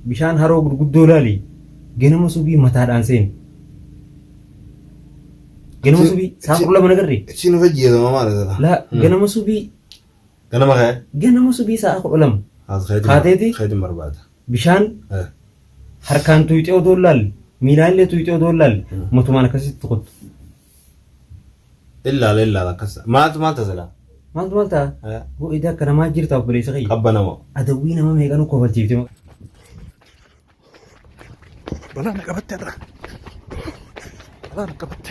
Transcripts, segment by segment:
bishaan haroo gurguddoo laali ganama subii mataadhaan seen ganama subii saafuru lama nagarre Sinu fayyadama maal la ganama subii ganama subii sa'a 12 kaateeti khaydi marbaata bishaan harkaan tuyxee odoo laal miilaan illee tuyxee odoo laal motumaan akkasitti tuqut illa kasa maal tasala maalta hoo idaa akka namaa jirta obboleessa kayya qabbanamo adawwii nama meeqanu kofalchiifte balaa na qabatte irra balaa na qabatte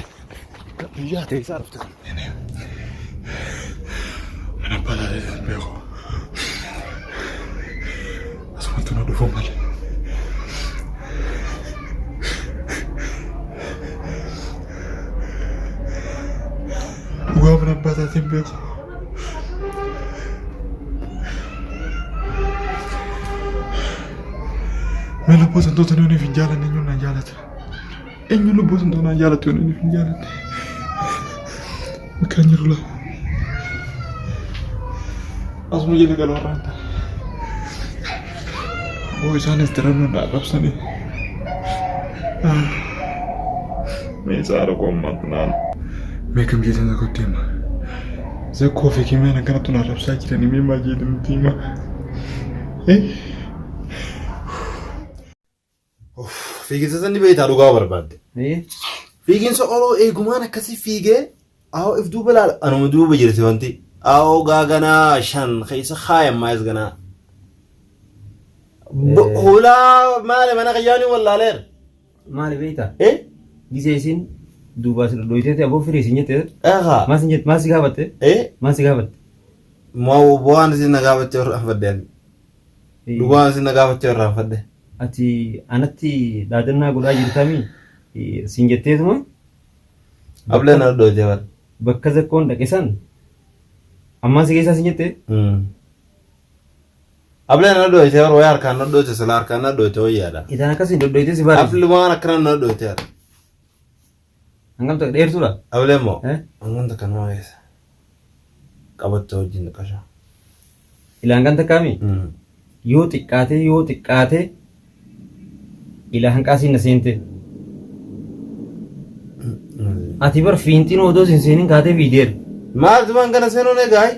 biyyaa ta'e isaa dhufte mana balaa beeku asumatti na dhufuu malee dhugaa mana baataatiin beeku मैं लुब्बू संतो तने उन्हें फिंजाला नहीं उन्हें जालत इन लुब्बू संतो ना जालत उन्हें फिंजालत मैं कहीं रुला आज मुझे लगा लो रहा था वो इंसान इस तरह में डाल सनी मैं सारों को मत ना मैं कम ये ज़िंदगी को टीमा ज़रूर कोफ़ी की मैं नकरा तो ना रब साइड रहनी मैं माजी दिन टीमा fiiginsa sanni beeytaa dhugaa barbaadde fiiginsa oloo eegumaan akkasii fiigee aho if duuba laala anuma duuba jirti wanti aho gaaganaa shan keessa khaayan maayis ganaa hulaa maali mana qayyaanii wallaaleer maali beeyta gisee isin duubaa si dhodhoyteeti aboo firii isin jette maal si gaafatte maal si gaafatte moo bu'aan isin na gaafatte warraan faddeen dhugaan isin na gaafatte warraan fadde ati anatti daadannaa godhaa jirtami siin jetteetuma ablee na dhodhoyte war bakka zakkoon dhaqesan ammaa si keessaa siin jette ablee na dhodhoyte war wayyaa harkaan na dhodhoyte sila harkaan na dhodhoyte wayyaadha itaan akkasiin dhodhoyte si baadhi ablumaan akkana na dhodhoyte war hangamta dheertuudha ablee moo hangamta kanuma keessa qabatte wajjin dhiqasha ilaan kan takkaami yoo xiqqaate ila hanqaasiin na seente ati bar fiintiin odoo seenin kaatee fiideer maal duban kana seenuu ne gaay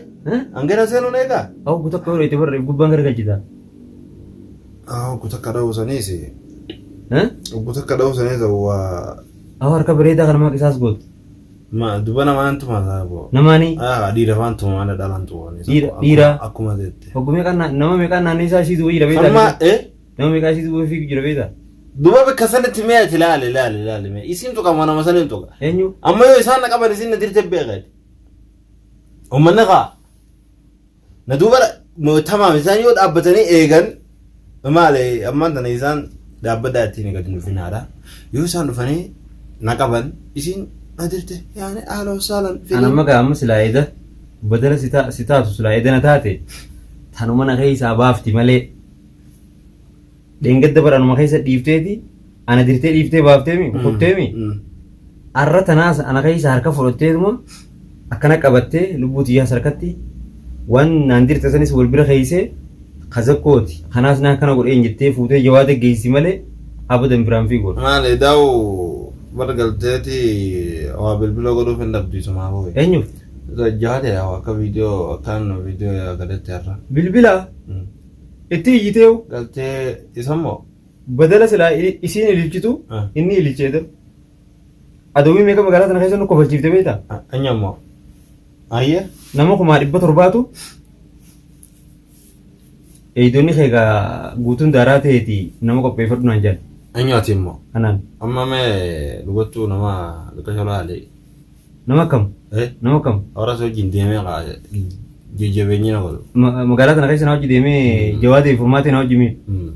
angena seenuu ne gaa aw gutakka horeete bar gubbaan gargalchita aw gutakka dhawusaniisi gutakka dhawusaniisa waa aw harka bareedaa kana maq isaas gootu ma duba namaantu masaabo namaani dhiira faantu maana dhalantu dhiira akkuma jette hoggumee kan nama meeqaan naannoo isaa ishiitu wayii dhabeeta nama meeqaa ishiitu wayii fiigu jira beeta duba bakka sanatti meeti laale mee isin tuqa mana masanin tuqa eenyu amma yoo isaan na qaban isin na dirte beeqeeti ummanni qaa na duba tamaam isaan yoo dhaabbatanii eegan maale ammaan tana isaan dhaabbaddaa ittiin gadi dhufinaadha yoo isaan dhufanii na qaban isin na dirte yaani aaloo saalan ana magaa amma silaayida badala sitaatu silaayida na taate tanuma na keessaa baafti malee dengedda baranuma keessa dhiifteeti ana dirtee dhiiftee baafteemi kutteemi arra tanaas ana keessa harka fudhatteetuma akkana qabattee lubbuu xiyyaas harkatti waan naan dirte sanis wal bira keeysee kazakkooti kanaas naa kana godheen jettee fuutee jawaate geessi malee abadan biraan fi godhu maale daawu bargalteeti waa bilbila godhuuf hin dhabdiisumaa boye eenyuuf jaade akka viidiyoo akkaan viidiyoo gadatti har'a bilbila itti iyyiteewu galtee isammoo badala silaa isiin ililchitu inni ililcheeta adawii meeqa magaalaa tana keessa nu kofalchiifte beektaa anyammoo ayye nama 700 eeyidonni keegaa guutuun daaraa ta'eeti nama qopheeffadhu naan jedhan anyaati immoo anaan amma mee dhugattuu nama liqasha laalee nama kam awra soo jindeemee jajjabeenyi na godhu magaalaa tana keessa na hojii deemee jawaatee furmaatee na hojii miidhu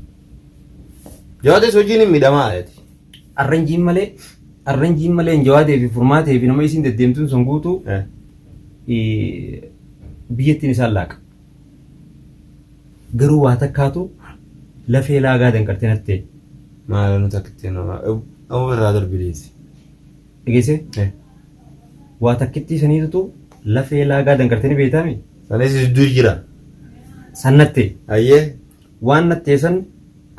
jawaatee sojiin hin miidhamaa ati arranjiin malee jawaatee fi furmaatee fi nama isiin deddeemtuun sun guutuu biyyattiin isaan laaqa garuu waa takkaatu lafee laagaa danqartee nattee maala nuti akkitti nama amma irraa darbileessi dhageesse waa takkitti saniitutu lafee laagaa danqartee ni beektaami sanis dur jira san nattee ayyee waan nattee san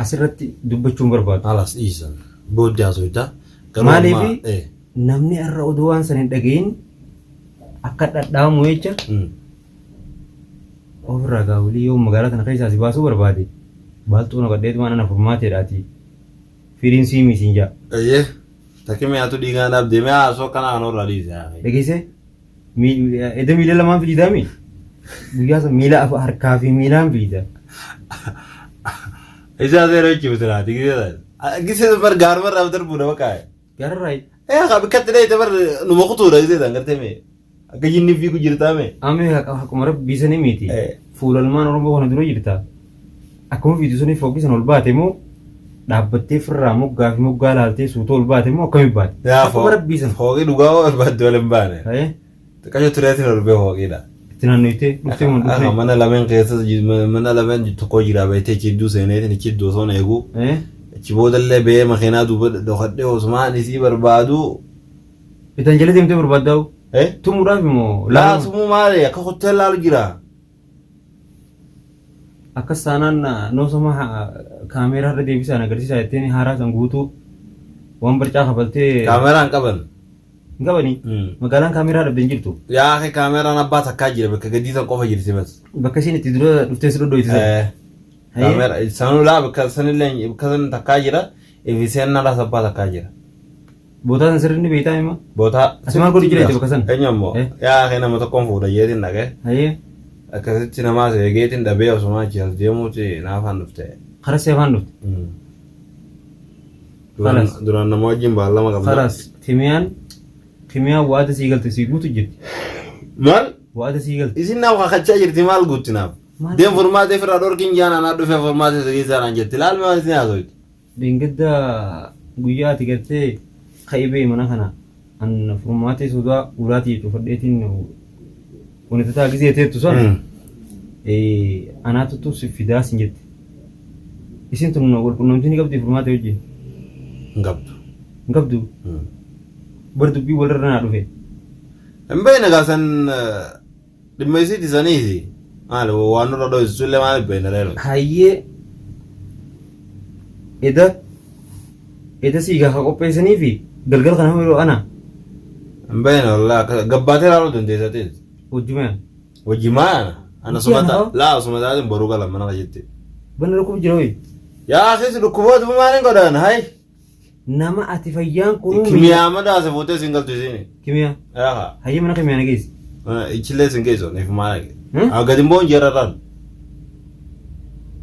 asirratti dubbachuun barbaadu. Alas dhiisan. Booddee haasofita. Maaliif namni irra oduu waan san hin dhagayin akka dhadhaamu jecha ofirraa gaawulii yoo magaalaa kana keessaa si baasuu barbaade baaltuu na gadheetu waan ana furmaateedhaati. Firiin sii miisiin jaa. Eeyyee. Takkimee haatu dhiigaan dhaabdee mee haasoo kana kanarraa dhiise. Dhageessee edda miila lamaan fiidamii guyyaa san miila harkaa fi miilaan fiida. Isaa seera jechuun siraati gisee bar gaaruma irraa bitar buuna bakka. Gaarraa Akka bikkatti dheeyite bar numa kutuudha gisee san gartee mee akka jinni fiigu jirtaa mee. Amee akkuma rabbiisanii miti fuulalmaan Oromoo kana dura jirta. Akkuma fiitu suni fooqisan ol baate moo dhaabbattee firraa moggaa fi moggaa laaltee suutoo ol baate moo akkami baate. Akkuma rabbiisan. Fooqii dhugaa ol baate wal hin baane. Xiqqaashoo tureetiin ol bee fooqiidha. Itti naannoyitee dhuftee mun dhuftee. Mana lameen keessas mana lameen tokko jira beektee chidduu seeneetiin chidduu osoo eeguu. Achi boodallee bee makiinaa duuba dhokadhee Osmaan isii barbaadu. Itti anjalee deemtee barbaaddaa'u. Tumuudhaaf immoo laa tumuu maali akka hotel laalu jira. Akkas taanaan noosama kaameeraa irra deebisaan agarsiisaa jetteen haaraa san guutuu waan barcaa kafaltee. Kaameraan qaban. Hin qabanii. Magaalaan kaameeraa dhabdee hin jirtu. Yaa kaameraan abbaa takkaa jira bakka gaddii san qofa jirti bas. Bakka isheen itti dura dhuftee si dhodhooyte sana. Kaameraa sanuu laa bakka sanillee bakka san takkaa jira ifiseen nalas abbaa takkaa jira. Bootaa san sirriin beektaa hima. Bootaa. Asumaan godhi jira bakka san. Eenyu ammoo yaa kee nama tokkoon fuudha jeetiin dhaqee. Akkasitti namaa seegeetiin dhabee Osmaan achi as deemuuti naafaan dhufte. Karas afaan dhufte. Duraan nama wajjin baallama qabda. Karas kimiyaan waata sii galte sii guutu jirti. Maal? Waata sii galte. Isin naaf kakachaa jirti maal guutti naaf? Deem formaatee firraa dhorkiin jaanaa naa dhufee formaatee sagiisaadhaan jetti laalme waan isin haasofti. Dingidda guyyaa ati gartee kaibee mana kana an formaatee sodaa ulaatii cufadheetiin wanti ta'a gisee teettu son anaatutu si fidaa sin jetti. Isin tun wal qunnamtii ni qabdi formaatee wajjin. Hin qabdu. Hin qabdu. Bar dubbii walirra naa dhufe. Hin beekne gaasan dhimma isiiti saniiti. Maali waan nurra dho'isu sullee maaliif beekna leelu? Hayyee eda sii gaafa qopheessanii fi galgala kana yeroo ana. Hin beekne wallaa gabbaatee laaluu dandeessatis. Wajjumaan. Wajjumaan ana sumata laa sumataatiin boruu gala mana jetti. Banna dhukkub jira hoyi. Yaa keessa dhukkuboota maaliin godhan hayi. Nama ati fayyaan kunuu. Kimiyaa madaasa fuutee siin galtu isiini. Kimiyaa. Yaa. Hayyee mana kimiyaa na geessi. Ichillee siin geessu neef maala. Gadi mboon jeerarraan.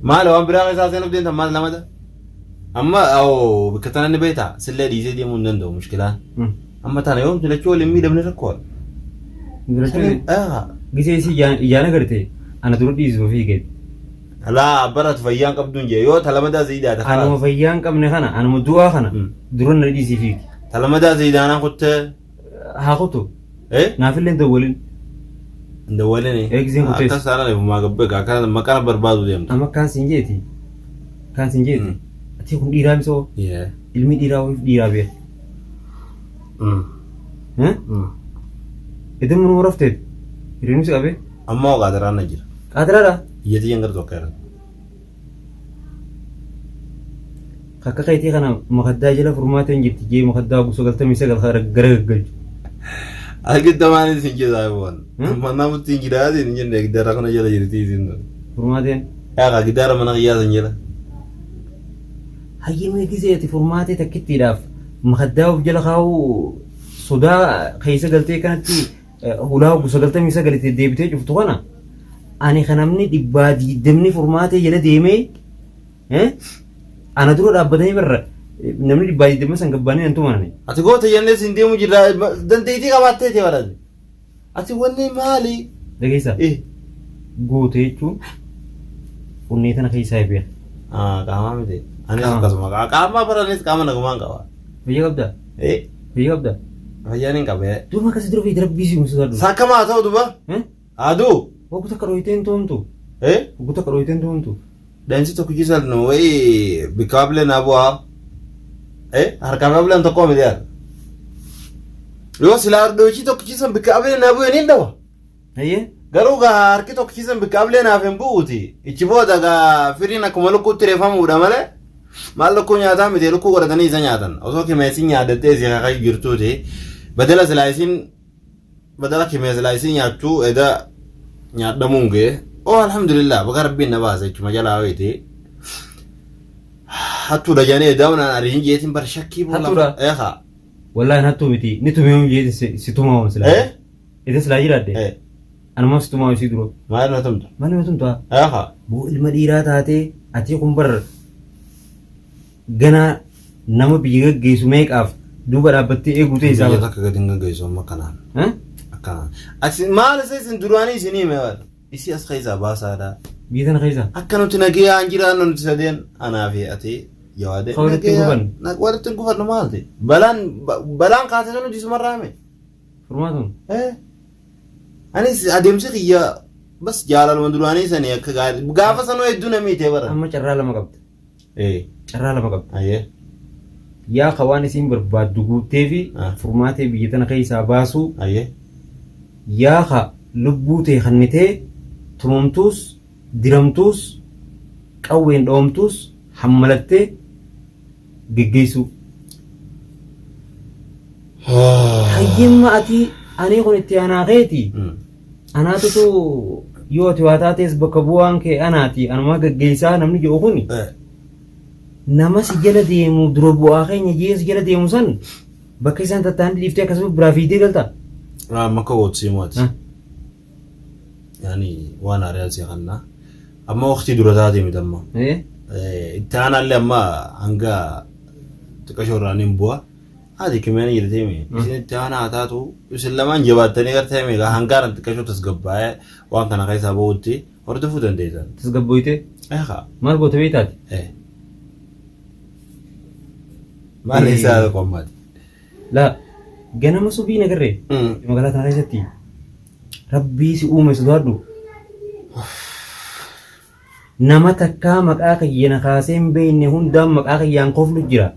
Maala waan biraa keessaa seenuuf deemtan maal lamada. Amma bakka tana ni beektaa sillee dhiisee deemuu hin danda'u mushkilaan. Amma tana yoom filachuu waliin miidhamne rakkoodha. Gisee isii ijaana garte ana dura dhiisuu fi geeti. Laa baratu fayyaan qabduun jee yoo talamadaa ziidaata kana. Anuma fayyaan qabne kana anuma du'aa kana dura na dhiisii fi. Talamadaa ziidaanaan kuttee. Haa kutu. Naafillee hin dawwalin. Hin dawwalin. Eegisiin kuttees. Akkas taanaan eegumaa gabbee akka maqaan barbaadu deemta. Amma kaan siin jeeti. Kaan siin jeeti. Ati kun dhiiraa misoo. Ilmi dhiiraa waliif dhiiraa beeku. Iddoo mana murafteet. Hiriirri si qabee. Ammoo qaadaraan na jira. Qaadaraadha. Iyyatii yan gara tokko irra. Akka qayitii kana makaddaa jala furmaateen jirti jee makaddaa gosa 99 gara gaggalchu. Algitta maanis hin jeesaa bu'an. Mana murtii hin jiraatiin hin jenne giddaara kana jala jirti isin. Furmaateen. Yaa giddaara mana qiyyaasan jala. Hayyee mee giseeti furmaatee takkittiidhaaf makaddaa of jala kaa'uu sodaa keessa galtee kanatti hulaa gosa 99 deebitee cuftu kana. Ani kanamni dhibbaa diidamni furmaatee jala deemee ana dura dhaabbatanii barra namni dhibbaa diidamni san gabbaanii nan tumanani. Ati goota jennee siin deemu jirra dandeettii qabaattee ta'e barate. Ati wanni maali? Dhageessaa. Goota jechuun onnee tana keessaa eebbee. Qaamaa miti. Ani akkasuma qaamaa baranis qaama nagumaan qaba. Fayyaa qabdaa? Fayyaa qabdaa? Fayyaan hin qabee. Duuba akkasii dura fayyadara biisii musuudha. Saakamaa ta'u duuba? Aduu. Waktu tak karoiteen tuumtu. Waktu tak karoiteen tuumtu. Dan situ kujisal no bikable na buah. Harga kable untuk kau miliar. Yo silar do ci to kujisal bikable na buah ni dawa. Aye. Garu ga harki to kujisal bikable na fembuti. Ichibo daga firina kumalu kutire famu udah male. maal lukkuu nyaataa miti lukkuu godhatanii isa nyaatan osoo kimeesiin yaadattee si kakaa jirtuuti badala kimeesilaayisii nyaachuu eda nyaadhamuun ga'e alhamdulillah baga rabbiin na baasa jechuma jalaa weete hattuudha jedhanii edaawunaan ariin jeetiin bar shakkii Hattuudha? Wallahi hattuu miti ni tumeemuun jeetiin si tumaawam silaa ite silaa jiraadde anuma si tumaawam si duro maal na tumta maal nama tumtaa boo ilma dhiiraa taatee ati kun bar ganaa nama biyya gaggeessu meeqaaf duuba dhaabbattee eeguu ta'e isaa biyya takka gadi hin gaggeessu amma kanaan akkanaan maal isa isin duraanii isinii meewal isi as keessaa baasaadha biyya tana keessaa akka nuti nagayaan jiraannu nuti sadeen anaa fi ati yaade walitti hin gufannu maalti balaan kaatee sun nuti sumarraame furmaatun anis adeemsi kiyya bas jaalaluma duraanii sanii akka gaafa sanoo hedduu namii ta'e bara amma carraa lama qabda carraa lama qabda ayyee yaa kawaan isiin barbaaddu guuttee fi furmaatee biyya tana keessaa baasuu ayyee yaa ka lubbuu ta'e kannitee tumamtuus diramtuus qawween dhoomtuus hammalattee geggeessuu. Hayyimma ati ani kun itti anaa keeti anaatutu yoo ati waa taatees bakka bu'aan kee anaati anumaa geggeessaa namni jedhu kun nama si jala deemu dura bu'aa keenya jee si jala deemu san bakka isaan tattaan dhiiftee akkasuma biraa fiidee galta. Maka wotsii mooti. Yani waan aariyaa si kannaa. Amma waqtii dura taatee miti amma. Itti aanallee amma hanga xiqqashoo irraan hin bu'a. Ati kimeen jirtee mi? Isin itti aanaa taatu isin lamaan jabaattanii gartee mi? Hangaaraan xiqqashoo tasgabbaa'ee waan kana keessaa bahutti hordofuu dandeessan. Tasgabbooyitee? Maal goota beektaati? Maal isaa qommaati? Laa ganama subii nagarree magaalaa kana keessatti rabbii si uume sodaadhu nama takkaa maqaa kiyya na kaasee hin beekne hundaan maqaa kiyyaan koflu jira.